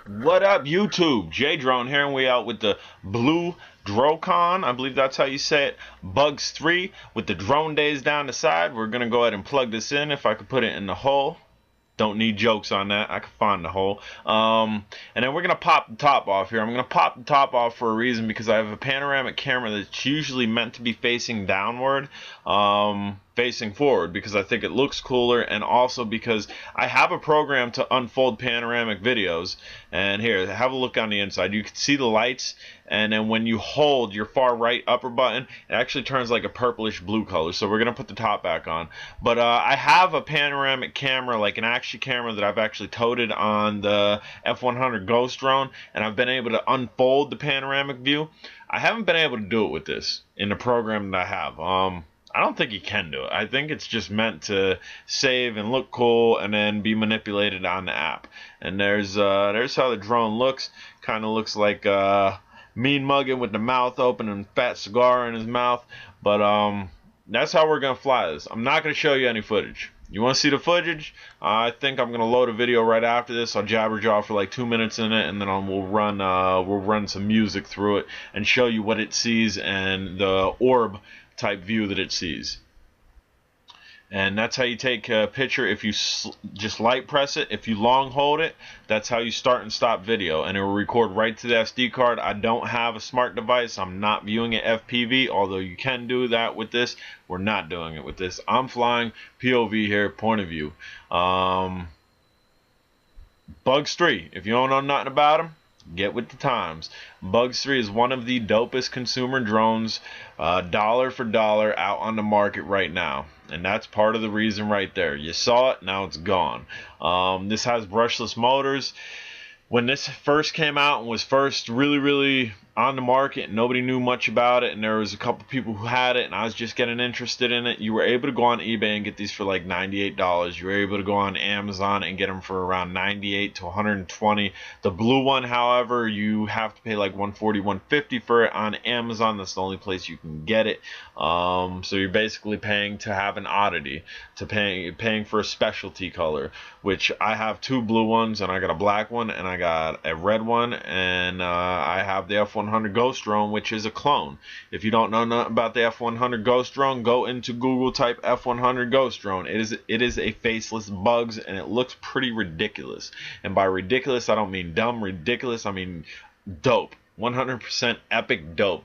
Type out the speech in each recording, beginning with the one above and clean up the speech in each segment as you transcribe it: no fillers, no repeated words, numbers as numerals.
What up, YouTube? J Drone here, and we out with the blue Drocon. I believe that's how you say it. Bugs 3 with the drone days down the side. We're gonna go ahead and plug this in. If I could put it in the hole. Don't need jokes on that. I can find the hole. And then we're gonna pop the top off here. I'm gonna pop the top off for a reason, because I have a panoramic camera that's usually meant to be facing downward, facing forward, because I think it looks cooler, and also because I have a program to unfold panoramic videos. And here, have a look on the inside. You can see the lights, and then when you hold your far right upper button, it actually turns like a purplish blue color. So we're gonna put the top back on. But I have a panoramic camera, like an action camera, that I've actually toted on the F100 Ghost drone, and I've been able to unfold the panoramic view. I haven't been able to do it with this in the program that I have. I don't think you can do it. I think it's just meant to save and look cool, and then be manipulated on the app. And there's how the drone looks. Kind of looks like mean mugging with the mouth open and fat cigar in his mouth. But that's how we're gonna fly this. I'm not gonna show you any footage. You want to see the footage? I think I'm gonna load a video right after this. I'll jabber jaw for like 2 minutes in it, and then we'll run some music through it and show you what it sees and the orb type view that it sees. And that's how you take a picture. If you just light press it, if you long hold it, that's how you start and stop video, and it will record right to the SD card. I don't have a smart device. I'm not viewing it FPV, although you can do that with this. We're not doing it with this. I'm flying POV here, point of view. Bugs 3, if you don't know nothing about them, get with the times. Bugs 3 is one of the dopest consumer drones, dollar for dollar, out on the market right now. And that's part of the reason right there. You saw it, now it's gone. This has brushless motors. When this first came out and was first really on the market, nobody knew much about it, and there was a couple people who had it, and I was just getting interested in it. You were able to go on eBay and get these for like $98. You were able to go on Amazon and get them for around $98 to $120. The blue one, however, you have to pay like $140, $150 for it on Amazon. That's the only place you can get it. So you're basically paying to have an oddity, to paying for a specialty color, which I have 2 blue ones, and I got a black one, and I got a red one, and I have the F100 Ghost drone, which is a clone. If you don't know nothing about the F100 Ghost drone, go into Google, type F100 Ghost drone. It is a faceless Bugs, and it looks pretty ridiculous. And by ridiculous, I don't mean dumb ridiculous, I mean dope. 100% epic dope.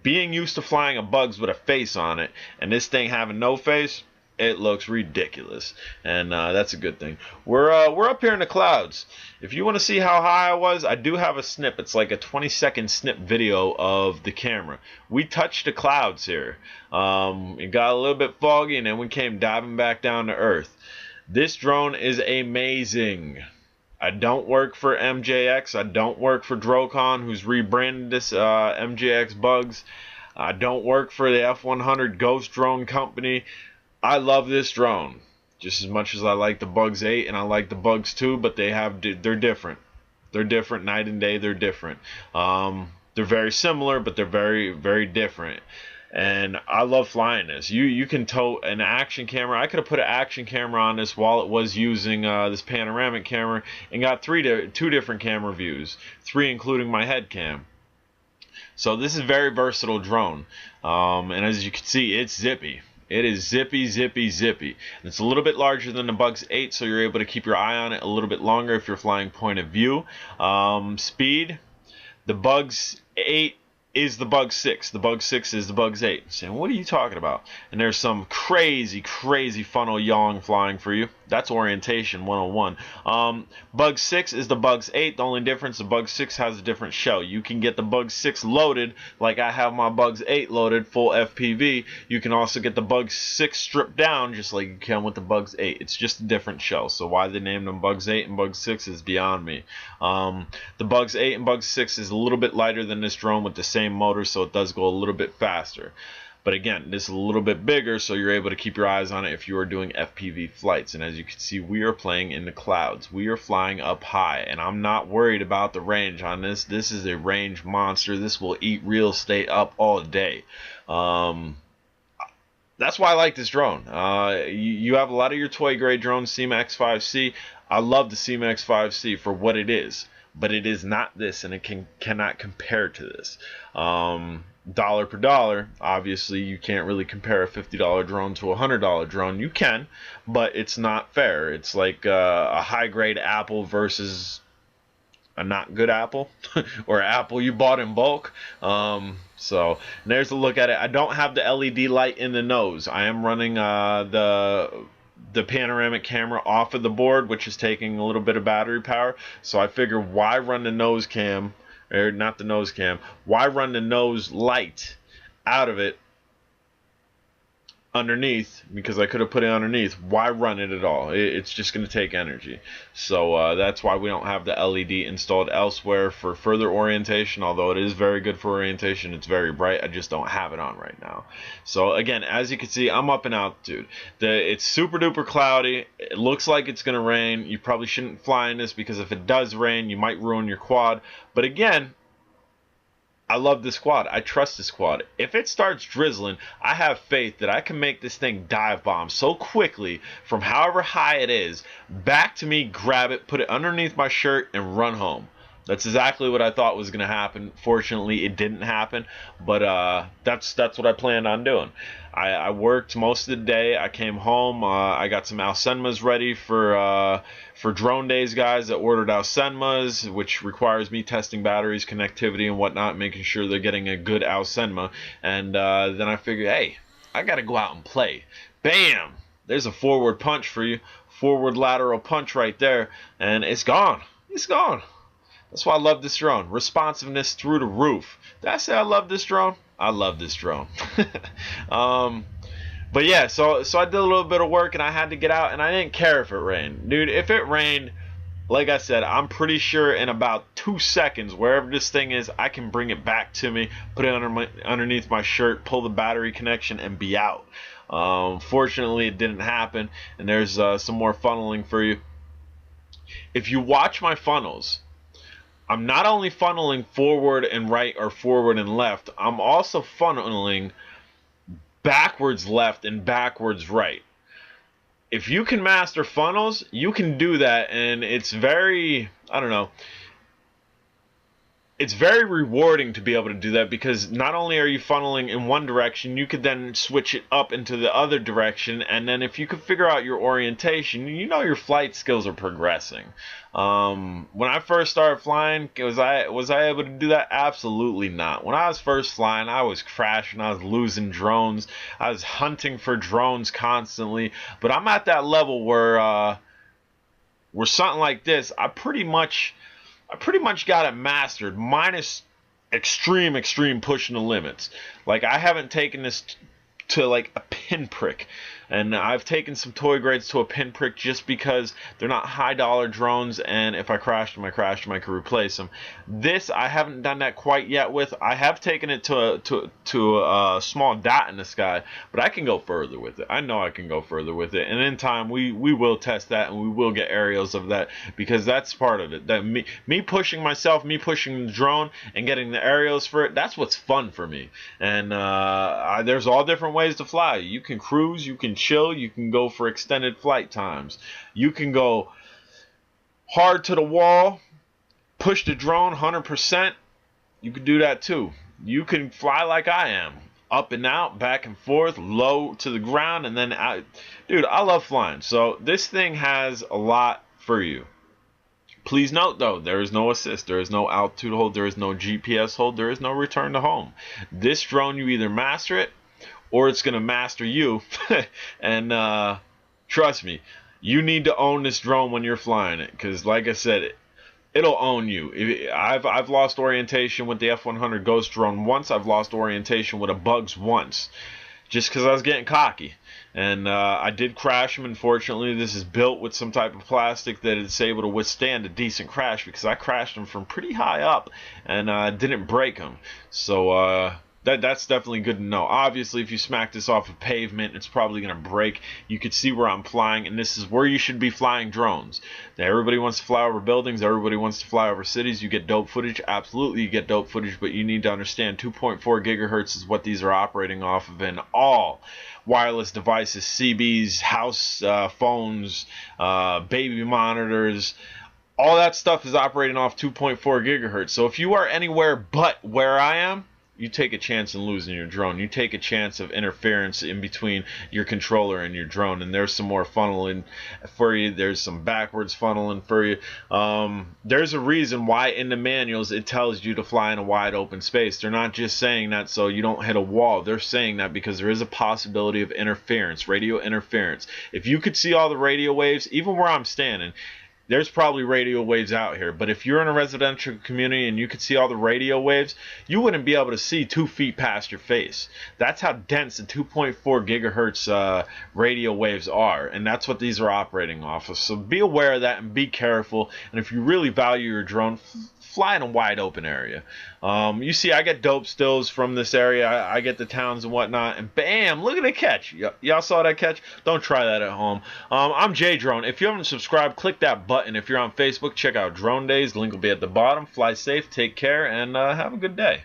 Being used to flying a Bugs with a face on it, and this thing having no face, it looks ridiculous, and that's a good thing. We're up here in the clouds. If you want to see how high I was, I do have a snip. It's like a 20-second snip video of the camera. We touched the clouds here. It got a little bit foggy, and then we came diving back down to earth. This drone is amazing. I don't work for MJX. I don't work for Drocon, who's rebranded this MJX BUGS. I don't work for the F100 Ghost drone company. I love this drone just as much as I like the Bugs 8 and I like the Bugs 2, but they're different. They're different night and day. They're different. They're very similar, but they're very different. And I love flying this. You can tote an action camera. I could have put an action camera on this while it was using this panoramic camera, and got 2 different camera views, 3 including my head cam. So this is a very versatile drone, and as you can see, it's zippy. It is zippy. And it's a little bit larger than the Bugs 8, so you're able to keep your eye on it a little bit longer if you're flying point of view. Speed, the Bugs 8 is the Bugs 6. The Bugs 6 is the Bugs 8. Saying, what are you talking about? And there's some crazy funnel yawing flying for you. That's orientation 101. Bugs 6 is the Bugs 8. The only difference, the Bugs 6 has a different shell. You can get the Bugs 6 loaded like I have my Bugs 8 loaded, full FPV. You can also get the Bugs 6 stripped down just like you can with the Bugs 8. It's just a different shell. So why they named them Bugs 8 and Bugs 6 is beyond me. The Bugs 8 and Bugs 6 is a little bit lighter than this drone with the same motor, so it does go a little bit faster. But again, this is a little bit bigger, so you're able to keep your eyes on it if you are doing FPV flights. And as you can see, we are playing in the clouds. We are flying up high, and I'm not worried about the range on this. This is a range monster. This will eat real estate up all day. That's why I like this drone. You have a lot of your toy grade drones, SEMA X5C. I love the CMAX 5C for what it is, but it is not this, and it cannot compare to this. Dollar per dollar, obviously you can't really compare a $50 drone to a $100 drone. You can, but it's not fair. It's like a high grade apple versus a not good apple or apple you bought in bulk. So there's a look at it. I don't have the LED light in the nose. I am running the panoramic camera off of the board, which is taking a little bit of battery power. So I figure, why run the nose cam, or not the nose cam, why run the nose light out of it underneath, because I could have put it underneath. Why run it at all? It's just going to take energy. So that's why we don't have the LED installed elsewhere for further orientation. Although it is very good for orientation, it's very bright. I just don't have it on right now. So again, as you can see, I'm up in altitude. It's super duper cloudy. It looks like it's going to rain. You probably shouldn't fly in this, because if it does rain, you might ruin your quad. But again, I love this quad. I trust this quad. If it starts drizzling, I have faith that I can make this thing dive bomb so quickly from however high it is back to me, grab it, put it underneath my shirt, and run home. That's exactly what I thought was going to happen. Fortunately, it didn't happen, but that's what I planned on doing. I worked most of the day. I came home. I got some Alcenmas ready for drone days, guys that ordered Alcenmas, which requires me testing batteries, connectivity, and whatnot, making sure they're getting a good Alcenma. And then I figured, hey, I got to go out and play. Bam! There's a forward punch for you. Forward lateral punch right there. And it's gone. It's gone. That's why I love this drone. Responsiveness through the roof. Did I say I love this drone? I love this drone. But yeah, so I did a little bit of work, and I had to get out, and I didn't care if it rained. Dude, if it rained, like I said, I'm pretty sure in about 2 seconds, wherever this thing is, I can bring it back to me, put it underneath my shirt, pull the battery connection, and be out. Fortunately, it didn't happen, and there's some more funneling for you. If you watch my funnels, I'm not only funneling forward and right or forward and left, I'm also funneling backwards left and backwards right. If you can master funnels, you can do that, and it's very, I don't know, it's very rewarding to be able to do that, because not only are you funneling in one direction, you could then switch it up into the other direction, and then if you could figure out your orientation, you know your flight skills are progressing. When I first started flying, was I able to do that? Absolutely not. When I was first flying, I was crashing, I was losing drones, I was hunting for drones constantly, but I'm at that level where something like this, I pretty much got it mastered, minus extreme pushing the limits. Like, I haven't taken this to like a pinprick, and I've taken some toy grades to a pinprick just because they're not high dollar drones, and if I crashed them, I could replace them. This, I haven't done that quite yet with. I have taken it to a small dot in the sky, but I can go further with it. I know I can go further with it, and in time we will test that, and we will get aerials of that, because that's part of it. That me pushing myself, me pushing the drone and getting the aerials for it, that's what's fun for me. And there's all different ways to fly. You can cruise, you can chill, you can go for extended flight times, you can go hard to the wall, push the drone 100%. You can do that too. You can fly like I am, up and out, back and forth, low to the ground, and then out. Dude, I love flying. So this thing has a lot for you. Please note though, there is no assist, there is no altitude hold, there is no GPS hold, there is no return to home. This drone, you either master it or it's going to master you. And trust me, you need to own this drone when you're flying it, because like I said, it'll own you. I've lost orientation with the F100 Ghost drone once. I've lost orientation with a Bugs once, just because I was getting cocky. And I did crash them. Unfortunately, this is built with some type of plastic that is able to withstand a decent crash, because I crashed them from pretty high up and didn't break them. So That's definitely good to know. Obviously, if you smack this off of pavement, it's probably going to break. You could see where I'm flying, and this is where you should be flying drones. Now, everybody wants to fly over buildings. Everybody wants to fly over cities. You get dope footage. Absolutely, you get dope footage, but you need to understand 2.4 gigahertz is what these are operating off of in all wireless devices, CBs, house phones, baby monitors. All that stuff is operating off 2.4 gigahertz. So if you are anywhere but where I am, you take a chance in losing your drone. You take a chance of interference in between your controller and your drone. And there's some more funneling for you. There's some backwards funneling for you. There's a reason why in the manuals it tells you to fly in a wide open space. They're not just saying that so you don't hit a wall. They're saying that because there is a possibility of interference, radio interference. If you could see all the radio waves, even where I'm standing, there's probably radio waves out here, but if you're in a residential community and you could see all the radio waves, you wouldn't be able to see 2 feet past your face. That's how dense the 2.4 gigahertz radio waves are, and that's what these are operating off of. So be aware of that and be careful. And if you really value your drone, fly in a wide open area. You see, I get dope stills from this area. I get the towns and whatnot, and bam, look at the catch. Y'all saw that catch? Don't try that at home. I'm J Drone. If you haven't subscribed, click that button. If you're on Facebook, check out Drone Days. The link will be at the bottom. Fly safe, take care, and have a good day.